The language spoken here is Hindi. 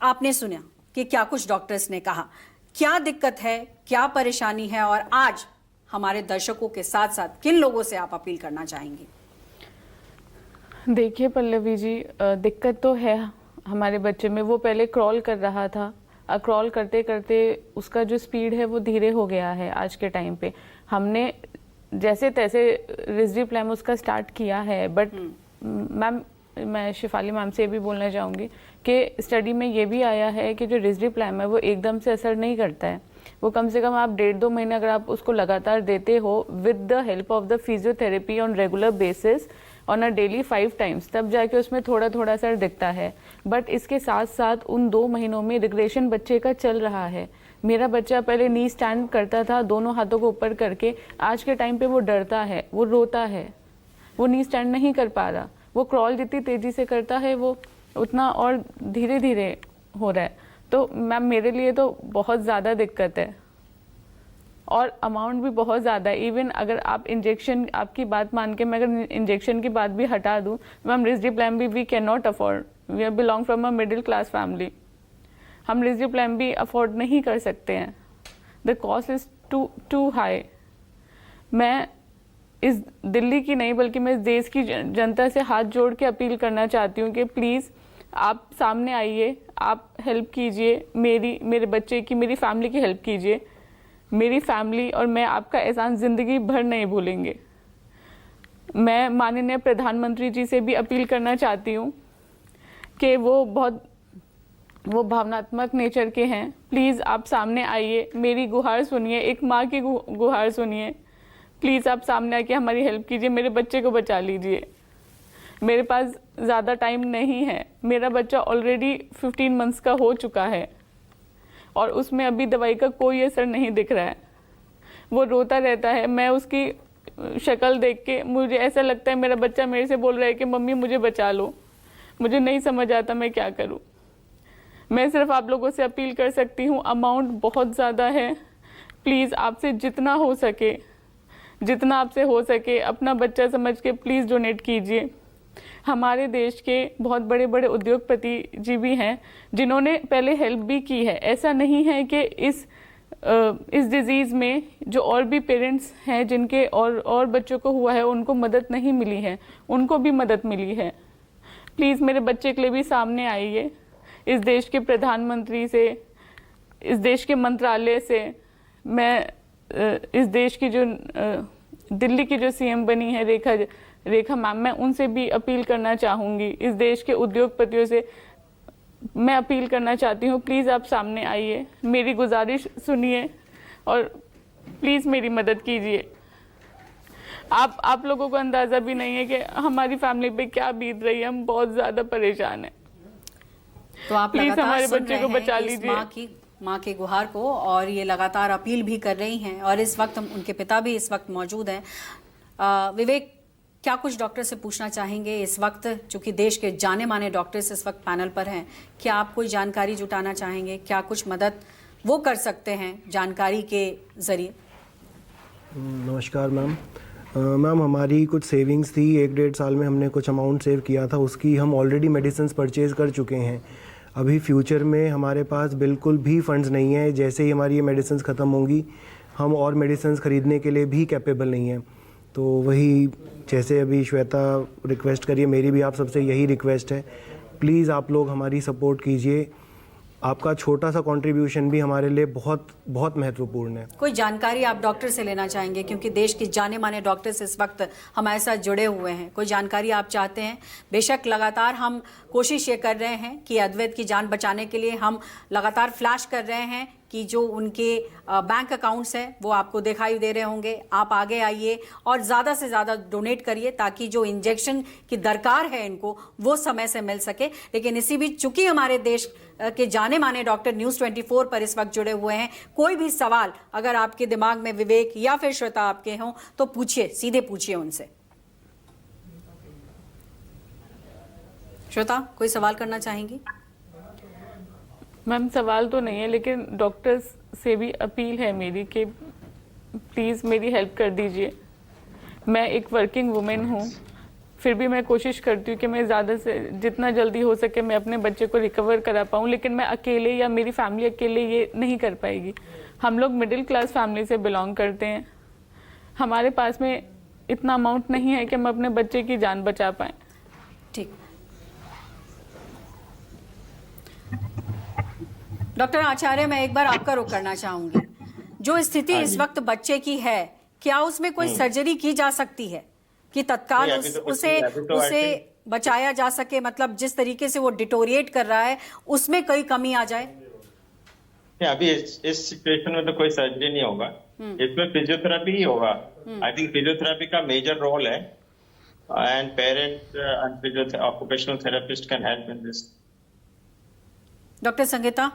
आपने सुना कि क्या कुछ डॉक्टर्स ने कहा, क्या दिक्कत है, क्या परेशानी है, और आज हमारे दर्शकों के साथ साथ किन लोगों से आप अपील करना चाहेंगे? देखिए पल्लवी जी, दिक्कत तो है हमारे बच्चे में। वो पहले क्रॉल कर रहा था, क्रॉल करते करते उसका जो स्पीड है वो धीरे हो गया है आज के टाइम पे। हमने जैसे तैसे रिजडीप्लैम उसका स्टार्ट किया है, बट मैम मैं शिफाली मैम से भी बोलना चाहूँगी कि स्टडी में ये भी आया है कि जो रिजडीप्लैम है वो एकदम से असर नहीं करता है। वो कम से कम आप 1.5-2 महीने अगर आप उसको लगातार देते हो with the help of the physiotherapy on regular basis on a daily 5 times, तब जाके उसमें थोड़ा थोड़ा असर दिखता है। बट इसके साथ साथ उन 2 महीनों में रिग्रेशन बच्चे का चल रहा है। मेरा बच्चा पहले नी स्टैंड करता था दोनों हाथों को ऊपर करके, आज के टाइम पे वो डरता है, वो रोता है, वो नी स्टैंड नहीं कर पा रहा। वो क्रॉल जितनी तेजी से करता है वो उतना और धीरे धीरे हो रहा है। तो मैम मेरे लिए तो बहुत ज़्यादा दिक्कत है और अमाउंट भी बहुत ज़्यादा है। इवन अगर आप इंजेक्शन, आपकी बात मान के मैं अगर इंजेक्शन की बात भी हटा दूँ, मैम रिजडीप्लैम भी we can not afford, we belong from a middle class family. हम रिजडीप्लैम भी अफोर्ड नहीं कर सकते हैं, the cost is too high. मैं इस दिल्ली की नहीं बल्कि मैं इस देश की जनता से हाथ जोड़ के अपील करना चाहती हूँ कि प्लीज़ आप सामने आइए, आप हेल्प कीजिए, मेरे बच्चे की, मेरी फैमिली की हेल्प कीजिए। मेरी फैमिली और मैं आपका एहसान ज़िंदगी भर नहीं भूलेंगे। मैं माननीय प्रधानमंत्री जी से भी अपील करना चाहती हूँ कि वो भावनात्मक नेचर के हैं। प्लीज़ आप सामने आइए, मेरी गुहार सुनिए, एक माँ की गुहार सुनिए। प्लीज़ आप सामने आके हमारी हेल्प कीजिए, मेरे बच्चे को बचा लीजिए। मेरे पास ज़्यादा टाइम नहीं है, मेरा बच्चा ऑलरेडी 15 मंथ्स का हो चुका है और उसमें अभी दवाई का कोई असर नहीं दिख रहा है। वो रोता रहता है, मैं उसकी शक्ल देख के मुझे ऐसा लगता है मेरा बच्चा मेरे से बोल रहा है कि मम्मी मुझे बचा लो। मुझे नहीं समझ आता मैं क्या करूं। मैं सिर्फ आप लोगों से अपील कर सकती हूं, अमाउंट बहुत ज़्यादा है, प्लीज़ आपसे जितना आपसे हो सके अपना बच्चा समझ के प्लीज़ डोनेट कीजिए। हमारे देश के बहुत बड़े बड़े उद्योगपति जी भी हैं जिन्होंने पहले हेल्प भी की है। ऐसा नहीं है कि इस डिजीज़ में जो और भी पेरेंट्स हैं जिनके और बच्चों को हुआ है उनको मदद नहीं मिली है, उनको भी मदद मिली है। प्लीज़ मेरे बच्चे के लिए भी सामने आइए। इस देश के प्रधानमंत्री से, इस देश के मंत्रालय से, मैं इस देश की जो दिल्ली की जो सीएम बनी है रेखा मैम, मैं उनसे भी अपील करना चाहूँगी। इस देश के उद्योगपतियों से मैं अपील करना चाहती हूँ, प्लीज़ आप सामने आइए, मेरी गुजारिश सुनिए और प्लीज़ मेरी मदद कीजिए। आप लोगों को अंदाज़ा भी नहीं है कि हमारी फैमिली पे क्या बीत रही है। हम बहुत ज़्यादा परेशान हैं। तो आप प्लीज़ हमारे बच्चे को बचा लीजिए। माँ की गुहार को, और ये लगातार अपील भी कर रही हैं और इस वक्त उनके पिता भी इस वक्त मौजूद हैं। विवेक, क्या कुछ डॉक्टर से पूछना चाहेंगे इस वक्त, चूंकि देश के जाने माने डॉक्टर्स इस वक्त पैनल पर हैं, क्या आप कोई जानकारी जुटाना चाहेंगे? क्या कुछ मदद वो कर सकते हैं जानकारी के जरिए? नमस्कार मैम। मैम हमारी कुछ सेविंग्स थी, 1-1.5 साल में हमने कुछ अमाउंट सेव किया था, उसकी हम ऑलरेडी मेडिसिन परचेज़ कर चुके हैं। अभी फ्यूचर में हमारे पास बिल्कुल भी फंड्स नहीं है। जैसे ही हमारी ये मेडिसिन ख़त्म होंगी हम और मेडिसिन ख़रीदने के लिए भी कैपेबल नहीं है। तो वही जैसे अभी श्वेता रिक्वेस्ट करिए, मेरी भी आप सबसे यही रिक्वेस्ट है, प्लीज़ आप लोग हमारी सपोर्ट कीजिए। आपका छोटा सा कंट्रीब्यूशन भी हमारे लिए बहुत बहुत महत्वपूर्ण है। कोई जानकारी आप डॉक्टर से लेना चाहेंगे, क्योंकि देश के जाने माने डॉक्टर्स इस वक्त हमारे साथ जुड़े हुए हैं? कोई जानकारी आप चाहते हैं? बेशक लगातार हम कोशिश ये कर रहे हैं कि अद्वैत की जान बचाने के लिए हम लगातार फ्लैश कर रहे हैं कि जो उनके बैंक अकाउंट्स हैं वो आपको दिखाई दे रहे होंगे। आप आगे आइए और ज़्यादा से ज़्यादा डोनेट करिए ताकि जो इंजेक्शन की दरकार है इनको वो समय से मिल सके। लेकिन इसी बीच चूंकि हमारे देश के जाने माने डॉक्टर न्यूज़ 24 पर इस वक्त जुड़े हुए हैं, कोई भी सवाल अगर आपके दिमाग में विवेक या फिर श्वेता आपके हों तो पूछिए, सीधे पूछिए उनसे। श्वेता, कोई सवाल करना चाहेंगी? मैम सवाल तो नहीं है, लेकिन डॉक्टर्स से भी अपील है मेरी कि प्लीज़ मेरी हेल्प कर दीजिए। मैं एक वर्किंग वुमेन हूँ, फिर भी मैं कोशिश करती हूँ कि मैं ज़्यादा से जितना जल्दी हो सके मैं अपने बच्चे को रिकवर करा पाऊँ, लेकिन मैं अकेले या मेरी फैमिली अकेले ये नहीं कर पाएगी। हम लोग मिडिल क्लास फैमिली से बिलोंग करते हैं, हमारे पास में इतना अमाउंट नहीं है कि हम अपने बच्चे की जान बचा पाएँ। ठीक, डॉक्टर आचार्य, मैं एक बार आपका रुख करना चाहूंगी। जो स्थिति इस वक्त बच्चे की है, क्या उसमें कोई सर्जरी की जा सकती है कि तत्काल उसे बचाया जा सके? मतलब जिस तरीके से वो डिटोरिएट कर रहा है उसमें कोई कमी आ जाए? अभी इस सिचुएशन में तो कोई सर्जरी नहीं होगा, इसमें फिजियोथेरेपी ही होगा। आई थिंक फिजियोथेरेपी का मेजर रोल है and parents and occupational therapist can help in this. Doctor Sangeeta?